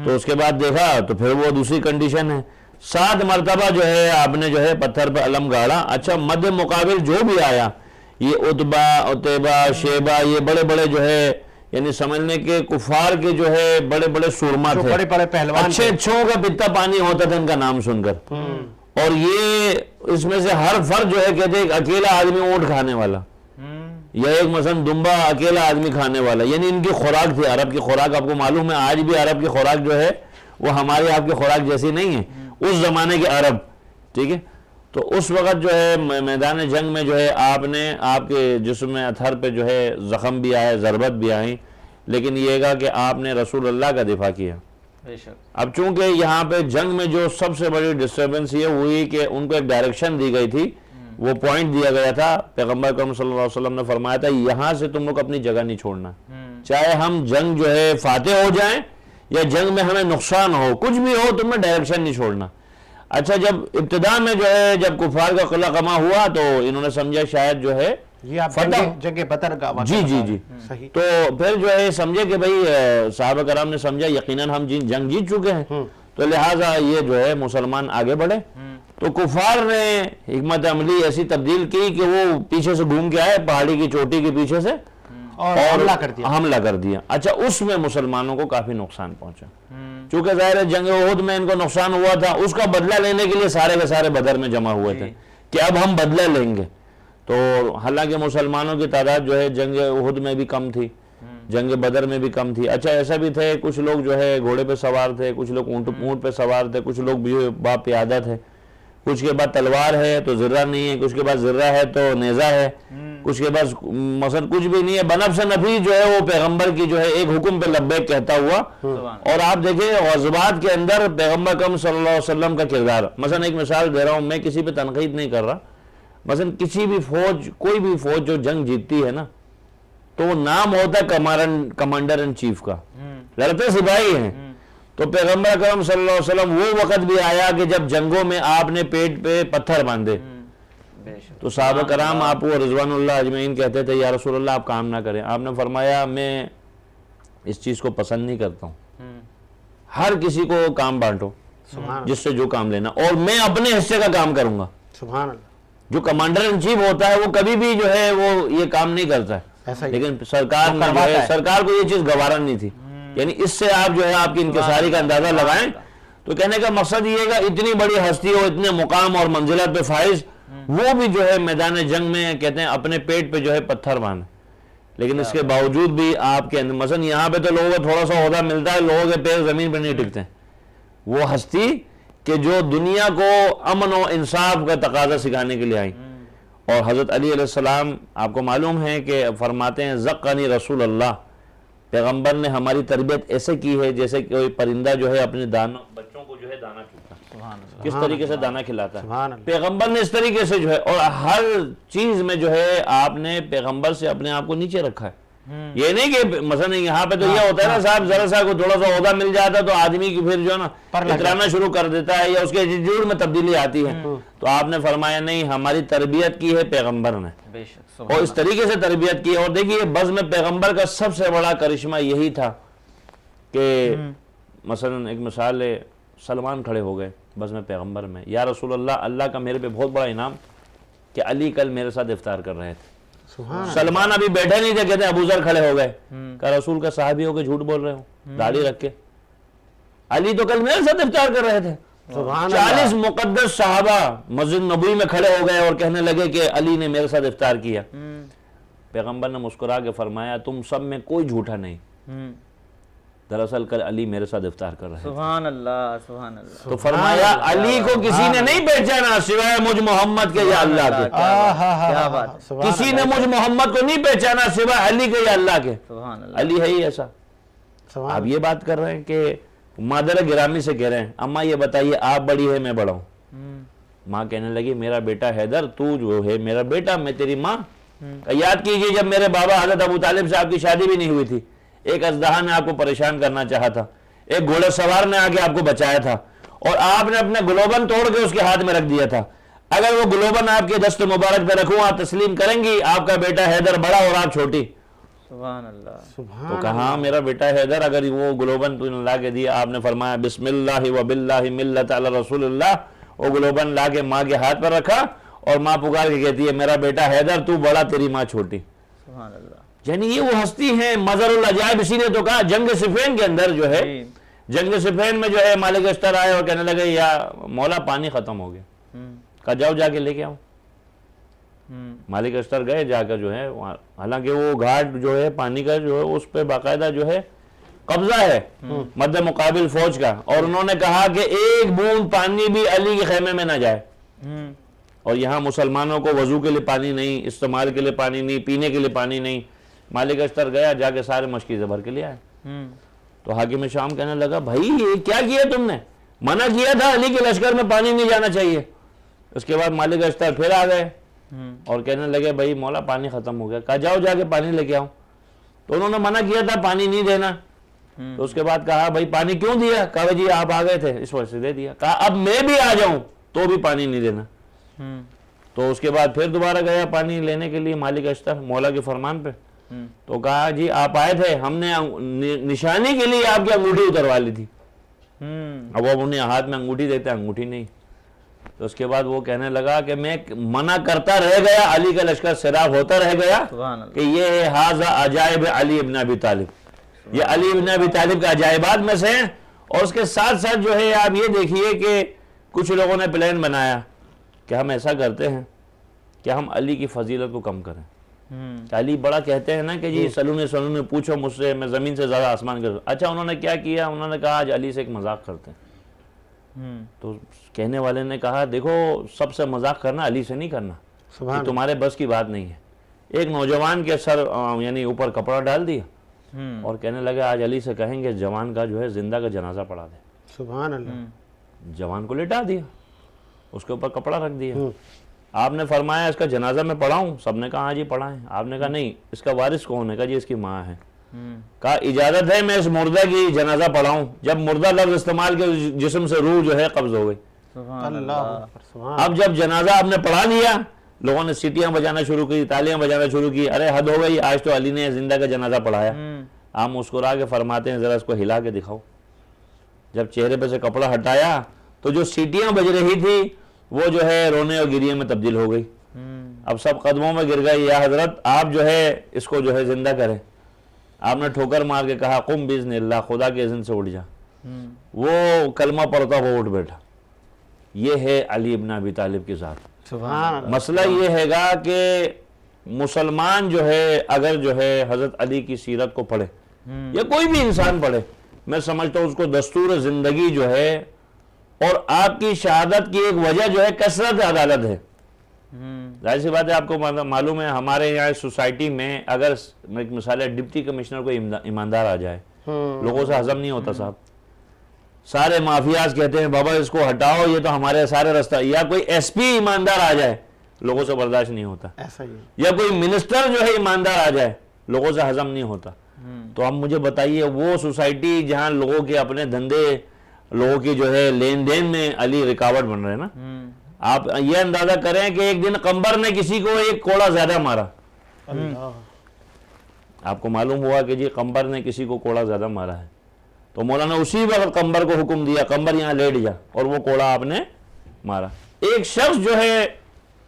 تو اس کے بعد دیکھا تو پھر وہ دوسری کنڈیشن ہے, 7 مرتبہ جو ہے آپ نے جو ہے پتھر پہ علم گاڑا. اچھا مد مقابل جو بھی آیا, یہ عتبہ عتیبہ شیبہ, یہ بڑے بڑے جو ہے یعنی سمجھنے کے کفار کے جو ہے بڑے بڑے سورما تھے, بڑے بڑے پہلوان, اچھے اچھوں کا پتا پانی ہوتا تھا ان کا نام سن کر. اور یہ اس میں سے ہر فرد جو ہے کہتے ہیں اکیلا آدمی اونٹ کھانے والا, یا ایک مثلا دمبا اکیلا آدمی کھانے والا, یعنی ان کی خوراک تھی. عرب کی خوراک آپ کو معلوم ہے, آج بھی عرب کی خوراک جو ہے وہ ہماری آپ کی خوراک جیسی نہیں ہے, اس زمانے کے عرب. ٹھیک ہے, تو اس وقت جو ہے میدان جنگ میں جو ہے آپ نے آپ کے جسم میں اتھر پہ جو ہے زخم بھی آئے, ضربت بھی آئی, لیکن یہ کہا کہ آپ نے رسول اللہ کا دفاع کیا. اب چونکہ یہاں پہ جنگ میں جو سب سے بڑی ڈسٹربنس یہ ہوئی کہ ان کو ایک ڈائریکشن دی گئی تھی, وہ پوائنٹ دیا گیا تھا. پیغمبر کرم صلی اللہ علیہ وسلم نے فرمایا تھا یہاں سے تم لوگ اپنی جگہ نہیں چھوڑنا, چاہے ہم جنگ جو ہے فاتح ہو جائیں یا جنگ میں ہمیں نقصان ہو, کچھ بھی ہو تم نے ڈائریکشن نہیں چھوڑنا. اچھا جب ابتدا میں جو ہے جب کفار کا قلع قما ہوا تو انہوں نے سمجھا شاید جو ہے یہ آپ جنگ بدر کا جی جی جی صحیح. تو پھر جو ہے سمجھے کہ بھئی صحابہ کرام نے سمجھا یقیناً ہم جنگ جیت چکے ہیں, تو لہٰذا یہ جو ہے مسلمان آگے بڑھے. تو کفار نے حکمت عملی ایسی تبدیل کی کہ وہ پیچھے سے گھوم کے آئے پہاڑی کی چوٹی کے پیچھے سے اور حملہ کر دیا. اچھا اس میں مسلمانوں کو کافی نقصان پہنچا, چونکہ ظاہر جنگ احد میں ان کو نقصان ہوا تھا, اس کا بدلہ لینے کے لیے سارے کے سارے بدر میں جمع ہوئے تھے کہ اب ہم بدلہ لیں گے. تو حالانکہ مسلمانوں کی تعداد جو ہے جنگ احد میں بھی کم تھی, جنگ بدر میں بھی کم تھی. اچھا ایسا بھی تھے کچھ لوگ جو ہے گھوڑے پہ سوار تھے, کچھ لوگ اونٹ پہ سوار تھے, کچھ لوگ بھی با پیادہ تھے, کچھ کے بعد تلوار ہے تو زرہ نہیں ہے, کچھ کے بعد زرہ ہے تو نیزہ ہے, کچھ کے بعد مثلا کچھ بھی نہیں ہے. بنفس نفی جو ہے وہ پیغمبر کی جو ہے ایک حکم پہ لبیک کہتا ہوا. اور آپ دیکھیں غزوات کے اندر پیغمبر کرم صلی اللہ علیہ وسلم کا کردار, مثلا ایک مثال دے رہا ہوں, میں کسی پہ تنقید نہیں کر رہا, مثلا کسی بھی فوج کوئی بھی فوج جو جنگ جیتتی ہے نا تو وہ نام ہوتا ہے کمانڈر ان چیف کا, لڑتے سپاہی ہیں. تو پیغمبر کرم صلی اللہ علیہ وسلم وہ وقت بھی آیا کہ جب جنگوں میں آپ نے پیٹ پہ پتھر باندھے, تو صحابہ کرام آپ کو رضوان اللہ اجمعین کہتے تھے یا رسول اللہ آپ کام نہ کریں. آپ نے فرمایا میں اس چیز کو پسند نہیں کرتا ہوں, ہر کسی کو کام بانٹو جس سے جو کام لینا, اور میں اپنے حصے کا کام کروں گا. سبحان اللہ. جو کمانڈر ان چیف ہوتا ہے وہ کبھی بھی جو ہے وہ یہ کام نہیں کرتا ہے, لیکن سرکار نے جو ہے سرکار کو یہ چیز گوارا نہیں تھی. یعنی اس سے آپ جو ہے آپ کی انکساری کا اندازہ لگائیں. تو کہنے کا مقصد یہ ہے کہ اتنی بڑی ہستی ہو, اتنے مقام اور منزلت پہ فائز, وہ بھی جو ہے میدان جنگ میں کہتے ہیں اپنے پیٹ پہ جو ہے پتھر باندھے, لیکن اس کے باوجود بھی آپ کے اندر مثلا یہاں پہ تو لوگوں کو تھوڑا سا عہدہ ملتا ہے, لوگوں کے پیر زمین پہ نہیں ٹکتے. وہ ہستی کہ جو دنیا کو امن و انصاف کا تقاضا سکھانے کے لیے آئی. اور حضرت علی علیہ السلام آپ کو معلوم ہے کہ فرماتے ہیں زقنی رسول اللہ, پیغمبر نے ہماری تربیت ایسے کی ہے جیسے کہ کوئی پرندہ جو ہے اپنے بچوں کو جو ہے دانا چوتا. کس طریقے سے دانا کھلاتا ہے. سبحان اللہ. پیغمبر نے اس طریقے سے جو ہے، اور ہر چیز میں جو ہے آپ نے پیغمبر سے اپنے آپ کو نیچے رکھا ہے. یہ نہیں کہ مثلا یہاں پہ تو یہ ہوتا ہے نا صاحب، ذرا سا کو تھوڑا سا عہدہ مل جاتا ہے تو آدمی کی پھر جو ہے نا اترانا شروع کر دیتا ہے، یا اس کے ایٹیٹیوڈ میں تبدیلی آتی ہے. تو آپ نے فرمایا نہیں، ہماری تربیت کی ہے پیغمبر نے، بے شک اور اس طریقے سے تربیت کی. اور دیکھیے بز میں پیغمبر کا سب سے بڑا کرشمہ یہی تھا کہ مثلا ایک مثال ہے، سلمان کھڑے ہو گئے بز میں پیغمبر میں، یا رسول اللہ، اللہ کا میرے پہ بہت بڑا انعام کہ علی کل میرے ساتھ افطار کر رہے تھے. سلمان ابھی بیٹھے نہیں تھے، کہتے ہیں ابوذر کھڑے ہو گئے، کہ رسول کا صحابی ہو کے جھوٹ بول رہے ہو داڑھی رکھ کے، علی تو کل میرے ساتھ افطار کر رہے تھے. 40 مقدس صحابہ مسجد نبوی میں کھڑے ہو گئے اور کہنے لگے کہ علی نے میرے ساتھ افطار کیا. پیغمبر نے مسکرا کے فرمایا تم سب میں کوئی جھوٹا نہیں، دراصل کل علی میرے ساتھ افطار کر رہے ہیں. سبحان اللہ سبحان اللہ. تو فرمایا علی کو کسی نے نہیں پہچانا سوائے مجھ محمد کے یا اللہ کے. کیا بات ہے. کسی نے مجھ محمد کو نہیں پہچانا سوائے علی کے یا اللہ کے. سبحان اللہ. علی ہے ہی ایسا. آپ یہ بات کر رہے ہیں کہ مادر گرامی سے کہہ رہے ہیں اماں یہ بتائیے آپ بڑی ہے میں بڑا ہوں. ماں کہنے لگی میرا بیٹا حیدر، تو جو ہے میرا بیٹا، میں تیری ماں. یاد کیجئے جب میرے بابا حضرت ابو طالب سے آپ کی شادی بھی نہیں ہوئی تھی، ایک اژدہا نے آپ کو پریشان کرنا چاہا تھا، ایک گھوڑے سوار نے آ کے آپ کو بچایا تھا، اور آپ نے اپنے گلوبن توڑ کے اس کے ہاتھ میں رکھ دیا تھا. اگر وہ گلوبن آپ کے دست مبارک پہ رکھوں آپ تسلیم کریں گی آپ کا بیٹا حیدر بڑا اور آپ چھوٹی؟ سبحان اللہ. تو کہا میرا بیٹا حیدر اگر وہ گلوبن تو نے لا کے دیا، آپ نے فرمایا بسم اللہ و باللہ ملت علی رسول اللہ، وہ گلوبن لا کے ماں کے ہاتھ پر رکھا اور ماں پکار کے کہتی ہے میرا بیٹا حیدر تو بڑا تیری ماں چھوٹی. سبحان اللہ. یعنی یہ وہ ہستی ہیں مظہر العجائب. اسی لیے تو کہا جنگ صفین کے اندر جو ہے، جنگ صفین میں جو ہے مالک اشتر آئے اور کہنے لگے یا مولا پانی ختم ہو گیا. کہا جاؤ جا کے لے کے آؤ. مالک اشتر گئے جا کر جو ہے، حالانکہ وہ گھاٹ جو ہے پانی کا جو ہے اس پہ باقاعدہ جو ہے قبضہ ہے مد مقابل فوج کا، اور انہوں نے کہا کہ ایک بوند پانی بھی علی کے خیمے میں نہ جائے. اور یہاں مسلمانوں کو وضو کے لیے پانی نہیں، استعمال کے لیے پانی نہیں، پینے کے لیے پانی نہیں. مالک اشتر گیا جا کے سارے مشکیزیں بھر کے لے آئے. تو حاکم شام کہنے لگا بھائی یہ کیا کیا تم نے؟ منع کیا تھا علی کے لشکر میں پانی نہیں جانا چاہیے. اس کے بعد مالک اشتر پھر آ گئے اور کہنے لگے بھائی مولا پانی ختم ہو گیا. کہا جاؤ جا کے پانی لے کے آؤ. تو انہوں نے منع کیا تھا پانی نہیں دینا. تو اس کے بعد کہا بھائی پانی کیوں دیا؟ کہا جی آپ آ گئے تھے اس وجہ سے دے دیا. کہا اب میں بھی آ جاؤں تو بھی پانی نہیں دینا. تو اس کے بعد پھر دوبارہ گیا پانی لینے کے لیے مالک اشتر مولا کے فرمان پہ. تو کہا جی آپ آئے تھے، ہم نے نشانی کے لیے آپ کی انگوٹھی اتروا لی تھی. اب وہ انہیں ہاتھ میں انگوٹھی دیتے، انگوٹھی نہیں. تو اس کے بعد وہ کہنے لگا کہ میں منع کرتا رہ گیا، علی کا لشکر سیراب ہوتا رہ گیا کہ یہ ہے ھذا عجائب علی ابن ابی طالب، یہ علی ابن ابی طالب کا عجائبات میں سے ہیں. اور اس کے ساتھ ساتھ جو ہے آپ یہ دیکھیے کہ کچھ لوگوں نے پلان بنایا کہ ہم ایسا کرتے ہیں کہ ہم علی کی فضیلت کو کم کریں. علی بڑا کہتے ہیں نا کہ جی سلونے پوچھو مجھ سے، میں زمین سے زیادہ آسمان کر. اچھا انہوں نے کیا کیا؟ انہوں نے کہا آج علی سے ایک مذاق کرتے ہیں. تو کہنے والے نے کہا دیکھو سب سے مذاق کرنا علی سے نہیں کرنا، یہ تمہارے بس کی بات نہیں ہے. ایک نوجوان کے سر یعنی اوپر کپڑا ڈال دیا اور کہنے لگے آج علی سے کہیں گے جوان کا جو ہے زندہ کا جنازہ پڑھا دے. سبحان اللہ. جوان کو لٹا دیا، اس کے اوپر کپڑا رکھ دیا. آپ نے فرمایا اس کا جنازہ میں پڑھاؤں؟ سب نے کہا ہاں جی پڑھائیں. آپ نے کہا نہیں اس کا وارث کون ہے؟ کہا جی اس کی ماں ہے. کہا اجازت ہے میں اس مردہ کی جنازہ پڑھاؤں؟ جب مردہ لفظ استعمال کے جسم سے روح جو ہے قبض ہو گئی. اب جب جنازہ آپ نے پڑھا لیا لوگوں نے سیٹیاں بجانا شروع کی، تالیاں بجانا شروع کی، ارے حد ہو گئی آج تو علی نے زندہ کا جنازہ پڑھایا. آپ مسکرا کے فرماتے ہیں ذرا اس کو ہلا کے دکھاؤ. جب چہرے پہ سے کپڑا ہٹایا تو جو سیٹیاں بج رہی تھی وہ جو ہے رونے اور گریے میں تبدیل ہو گئی. اب سب قدموں میں گر گئے، یا حضرت آپ جو ہے اس کو جو ہے زندہ کریں. آپ نے ٹھوکر مار کے کہا قم باذن اللہ، خدا کے اذن سے اٹھ جا. وہ کلمہ پڑھتا ہوا اٹھ بیٹھا. یہ ہے علی ابن ابی طالب کی ذات. مسئلہ یہ ہے گا کہ مسلمان جو ہے اگر جو ہے حضرت علی کی سیرت کو پڑھے یا کوئی بھی انسان پڑھے، میں سمجھتا ہوں اس کو دستور زندگی جو ہے، اور آپ کی شہادت کی ایک وجہ جو ہے کثرت عدالت ہے. ظاہر سی بات ہے آپ کو معلوم ہے ہمارے یہاں سوسائٹی میں اگر ایک مثال ہے ڈپٹی کمشنر کو ایماندار آ جائے لوگوں سے ہضم نہیں ہوتا صاحب. سارے مافیاز کہتے ہیں بابا اس کو ہٹاؤ یہ تو ہمارے سارے راستہ, یا کوئی ایس پی ایماندار آ جائے لوگوں سے برداشت نہیں ہوتا, ایسا ہی یا کوئی منسٹر جو ہے ایماندار آ جائے لوگوں سے ہضم نہیں ہوتا. تو اب مجھے بتائیے وہ سوسائٹی جہاں لوگوں کے اپنے دھندے, لوگوں کی جو ہے لین دین میں علی رکاوٹ بن رہے ہیں نا, آپ یہ اندازہ کریں کہ ایک دن قمبر نے کسی کو ایک کوڑا زیادہ مارا, آپ کو معلوم ہوا کہ جی قمبر نے کسی کو کوڑا زیادہ مارا ہے, تو مولانا اسی وقت قمبر کو حکم دیا قمبر یہاں لیٹ جا, اور وہ کوڑا آپ نے مارا. ایک شخص جو ہے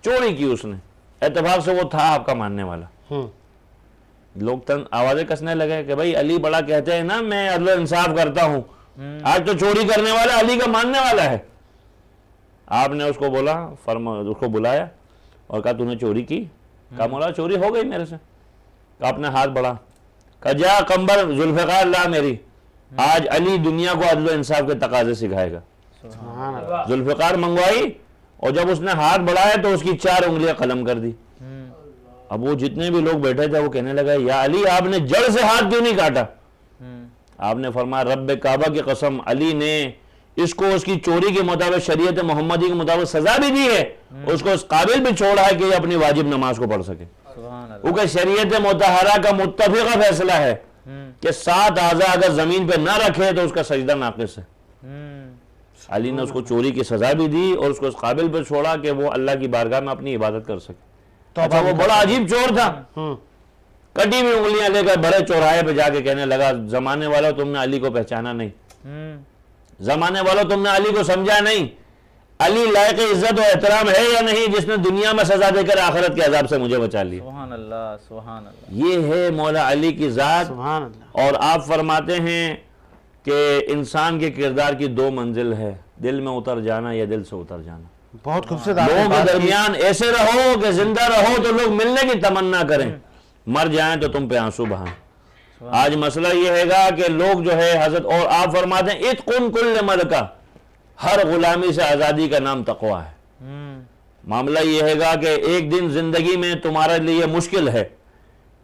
چوری کی, اس نے اتفاق سے وہ تھا آپ کا ماننے والا, لوگ آوازیں کسنے لگے کہ بھائی علی بڑا کہتے ہیں نا میں عدل و انصاف کرتا ہوں, آج تو چوری کرنے والا علی کا ماننے والا ہے. آپ نے اس کو بولا, اس کو بلایا اور کہا تو نے چوری کی؟ کہا مولا چوری ہو گئی میرے سے. کہا اپنے ہاتھ بڑھا, کہا جا قمبر ذوالفقار لا میری, آج علی دنیا کو عدل و انصاف کے تقاضے سکھائے گا. ذوالفقار منگوائی, اور جب اس نے ہاتھ بڑھایا تو اس کی 4 انگلیاں قلم کر دی. اب وہ جتنے بھی لوگ بیٹھے تھے وہ کہنے لگا یا علی آپ نے جڑ سے ہاتھ کیوں نہیں کاٹا؟ آپ نے فرمایا رب کعبہ کی قسم علی نے اس کو اس کی چوری کے مطابق شریعت محمدی کے مطابق سزا بھی دی ہے, اس کو اس قابل بھی چھوڑا ہے کہ یہ اپنی واجب نماز کو پڑھ سکے. کیونکہ شریعت مطہرہ کا متفقہ فیصلہ ہے کہ 7 اعضاء اگر زمین پہ نہ رکھے تو اس کا سجدہ ناقص ہے. علی نے اس کو چوری کی سزا بھی دی اور اس کو اس قابل پہ چھوڑا کہ وہ اللہ کی بارگاہ میں اپنی عبادت کر سکے. اچھا وہ بڑا عجیب چور تھا, کٹی ہوئی انگلیاں لے کر بڑے چوراہے پہ جا کے کہنے لگا زمانے والوں تم نے علی کو پہچانا نہیں, زمانے والوں تم نے علی کو سمجھا نہیں, علی لائق عزت و احترام ہے یا نہیں جس نے دنیا میں سزا دے کر آخرت کے عذاب سے مجھے بچا لیا. سبحان اللہ سبحان اللہ. یہ ہے مولا علی کی ذات. سبحان اللہ. اور آپ فرماتے ہیں کہ انسان کے کردار کی 2 منزل ہے, دل میں اتر جانا یا دل سے اتر جانا. بہت خوبصورت. لوگوں کے درمیان ایسے رہو کہ زندہ رہو تو لوگ ملنے کی تمنا کریں, مر جائیں تو تم پہ آنسو بہائیں. آج مسئلہ یہ ہے گا کہ لوگ جو ہے حضرت, اور آپ فرماتے ہیں اتقن کل ملکہ, ہر غلامی سے آزادی کا نام تقوی ہے. معاملہ یہ ہے گا کہ ایک دن زندگی میں تمہارے لیے مشکل ہے,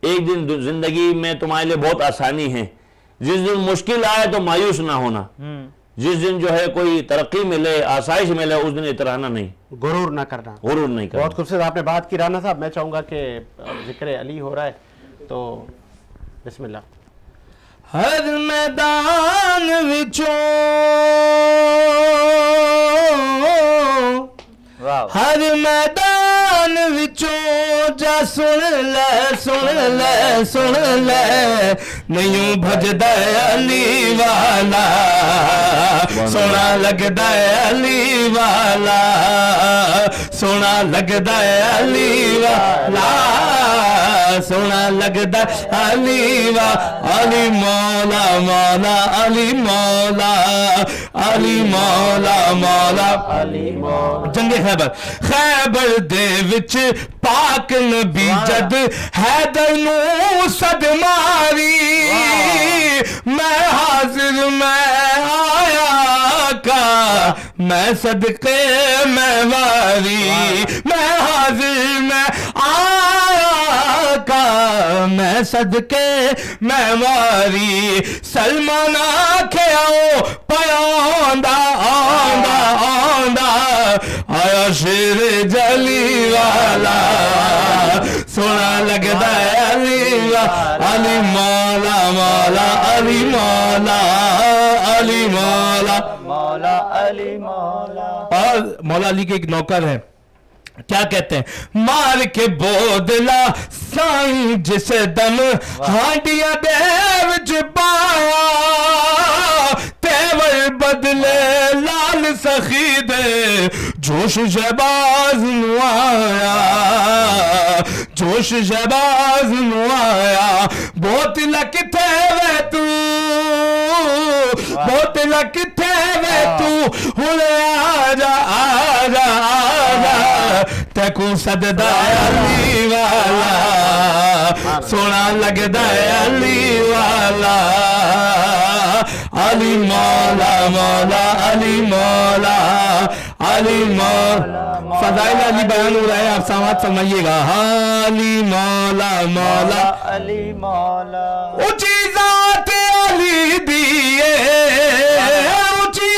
ایک دن زندگی میں تمہارے لیے بہت آسانی ہے. جس دن مشکل آئے تو مایوس نہ ہونا, جس دن جو ہے کوئی ترقی ملے آسائش ملے اس دن اترانا نہیں, غرور نہ کرنا, غرور نہیں کرنا. بہت خوبصورت آپ نے بات کی رانا صاحب. میں چاہوں گا کہ ذکر علی ہو رہا ہے تو بسم اللہ. ہر میدان وچوں ہر میدان وچوں جا سن لے نہیں بھجدا علی والا, سونا لگدا علی والا, سونا لگدا علی والا, سونا لگدا علی والا. علی مولا مولا علی مولا, علی مولا مولا علی مولا. جنگ خیبر دے وچ پاک نبی جد حیدر نو صد ماری, میں حاضر میں آیا کا میں صدقے میں واری, میں حاضر میں آیا کا میں صدقے میں واری. سلمان آکھے آؤ پیوندا آندا آندا آیا شیر جلی والا, سونا لگدا علی والا. علی مولا مولا علی مولا, علی مولا مولا علی مولا. اور مولا علی کے ایک نوکر ہیں, کیا کہتے ہیں, مار کے بودلا سائیں جس دم ہانڈیاں دے وچ پایا, تیور بدلے لال سخی دے جوش شہباز نو آیا, جوش شہباز نو آیا. بہت لکھتے وے تو, بہت لکھتے وے تو, ہن آجا آجا آجا تیکو سجدہ علی والا, سونا لگدا علی والا. علی مولا مولا علی مولا علی مولا. فضائل علی بیان ہو رہا ہے, آپ سماعت فرمائیے گا. علی مولا مولا علی مولا. اونچی ذات علی دیے, اونچی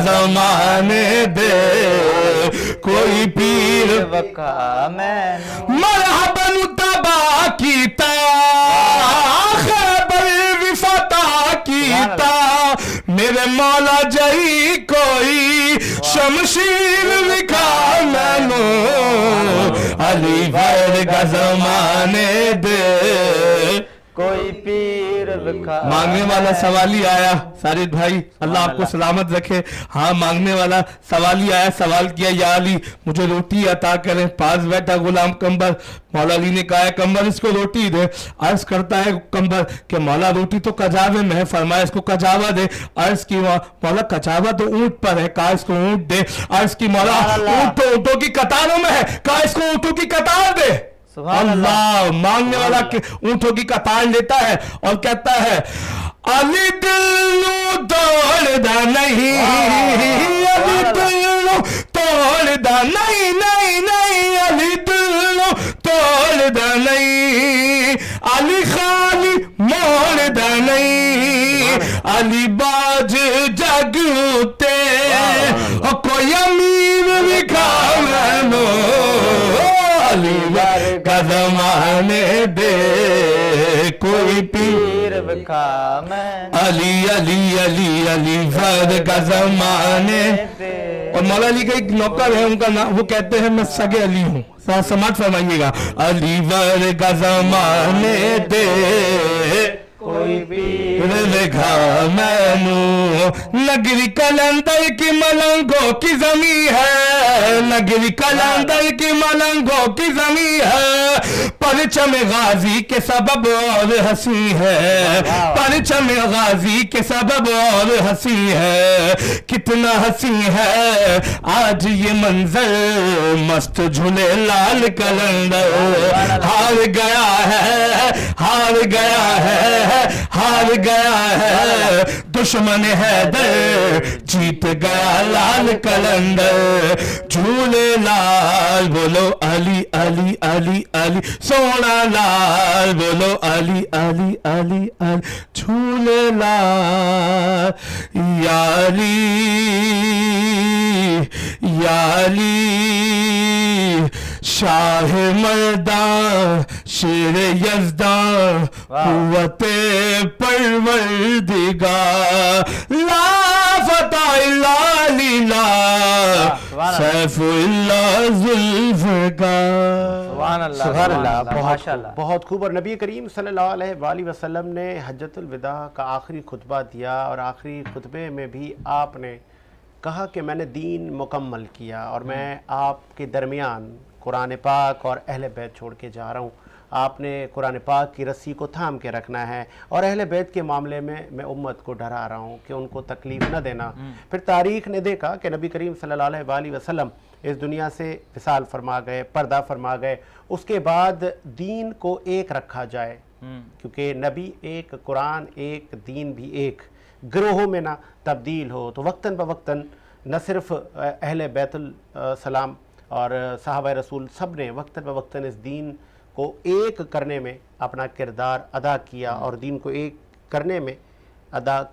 زمانے دے کوئی پیر وکا میں مرحباً تباہ کیتا خیبر وفتا کیتا میرے مولا جئی کوئی شمشیر وکھا مینو علی ورگا زمانے دے کوئی پیر وکھا مانگنے والا سوالی آیا ساجد بھائی اللہ آپ کو سلامت رکھے. ہاں مانگنے والا سوالی آیا, سوال کیا یا علی مجھے روٹی عطا کریں. پاس بیٹھا غلام قمبر, مولا علی نے کہا ہے قمبر اس کو روٹی دے. عرض کرتا ہے قمبر کہ مولا روٹی تو کجاوے میں ہے, فرمایا اس کو کجاوا دے. عرض کی مولا کجاوا تو اونٹ پر ہے, کہا اس کو اونٹ دے. عرض کی مولا اونٹ تو اونٹوں کی قطاروں میں ہے, کہا اس کو اونٹوں کی قطار دے. اللہ مانگنے والا اونٹوں کی قطار لیتا ہے اور کہتا ہے علی دل نو توڑ دا نہیں, علی دل نو توڑ دا نہیں, نہیں نہیں علی دل نو توڑ دا نہیں, علی خالی موڑ دا نہیں, علی باج جگ تے کوئی امیر وکھا مینو علی ورگا زمانے دے کوئی پیر وکھا میں علی علی علی علی ورگا زمانے دے. اور مولا علی کا ایک نوکر ہے, ان کا نام وہ کہتے ہیں میں سگے علی ہوں. سماعت فرمائیے گا علی ورگا زمانے دے کوئی پیر وکھا مینو. نگری کلندر کی ملنگوں کی زمین ہے, نگری کلندر کی ملنگوں کی زمین ہے, پرچم غازی کے سبب اور ہنسی ہے, پرچم غازی کے سبب اور ہنسی ہے. کتنا ہنسی ہے آج یہ منظر مست جھولے لال کلندر. ہار گیا ہے, ہار گیا ہے, ہار گیا ہے دشمن حیدر, جیت گیا لال کلندر. جھولے لال بولو علی علی علی علی, سونا لال بولو علی علی علی علی, جھولے لال یا علی یا علی شاہ مردان شیر یزدان قوت پروردگار لا فتح الا للہ سیف اللہ ذوالفقار. سبحان اللہ سبحان اللہ. ماشاء اللہ. بہت خوب. اور نبی کریم صلی اللہ علیہ وآلہ وسلم نے حجۃ الوداع کا آخری خطبہ دیا, اور آخری خطبے میں بھی آپ نے کہا کہ میں نے دین مکمل کیا اور میں آپ کے درمیان قرآن پاک اور اہل بیت چھوڑ کے جا رہا ہوں. آپ نے قرآن پاک کی رسی کو تھام کے رکھنا ہے, اور اہل بیت کے معاملے میں میں امت کو ڈرا رہا ہوں کہ ان کو تکلیف نہ دینا. پھر تاریخ نے دیکھا کہ نبی کریم صلی اللہ علیہ وآلہ وسلم اس دنیا سے وصال فرما گئے, پردہ فرما گئے. اس کے بعد دین کو ایک رکھا جائے, کیونکہ نبی ایک, قرآن ایک, دین بھی ایک, گروہوں میں نہ تبدیل ہو. تو وقتاً بوقتاً نہ صرف اہل بیت السلام اور صحابہ رسول سب نے وقتاً بوقتاً اس دین کو ایک کرنے میں اپنا کردار ادا کیا, اور دین کو ایک کرنے میں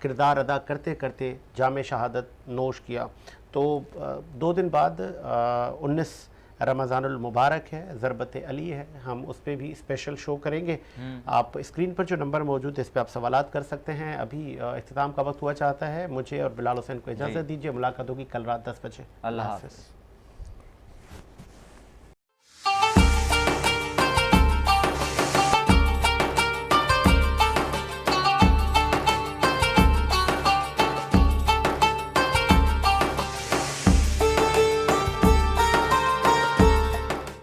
کردار ادا کرتے کرتے جام شہادت نوش کیا. تو 2 دن بعد 19 رمضان المبارک ہے, ضربت علی ہے, ہم اس پہ بھی اسپیشل شو کریں گے. آپ اسکرین پر جو نمبر موجود ہے اس پہ آپ سوالات کر سکتے ہیں. ابھی اختتام کا وقت ہوا چاہتا ہے. مجھے اور بلال حسین کو اجازت دیجیے, ملاقات ہوگی کل رات 10 بجے. اللہ حافظ.